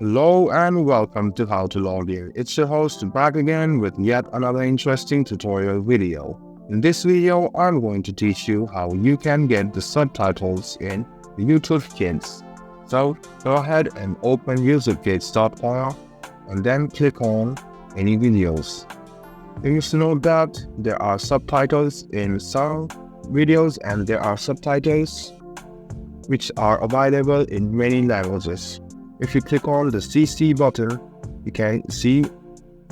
Hello and welcome to How to Log In. It's your host back again with yet another interesting tutorial video. In this video, I'm going to teach you how you can get the subtitles in YouTube Kids. So go ahead and open YouTubekids.com and then click on any videos. You need to know that there are subtitles in some videos and there are subtitles which are available in many languages. If you click on the CC button, you can see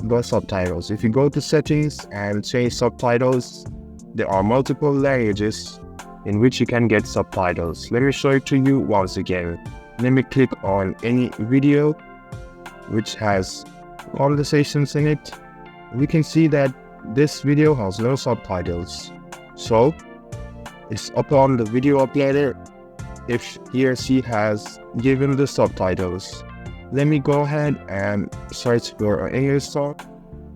the subtitles. If you go to settings and change subtitles, there are multiple languages in which you can get subtitles. Let me show it to you once again. Let me click on any video which has conversations in it. We can see that this video has no subtitles. So it's upon the video uploader if he or she has given the subtitles. Let me go ahead and search for an English song.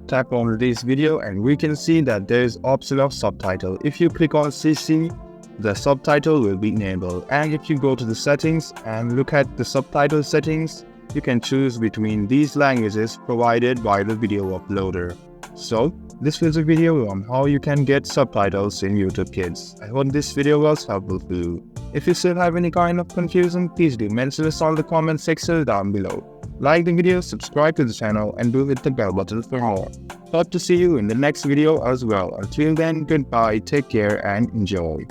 Tap on this video and we can see that there is option of subtitle. If you click on CC, the subtitle will be enabled. And if you go to the settings and look at the subtitle settings, you can choose between these languages provided by the video uploader. So this was a video on how you can get subtitles in YouTube Kids. I hope this video was helpful for you. If you still have any kind of confusion, please do mention us on the comment section down below. Like the video, subscribe to the channel, and do hit the bell button for more. Hope to see you in the next video as well. Until then, goodbye, take care, and enjoy.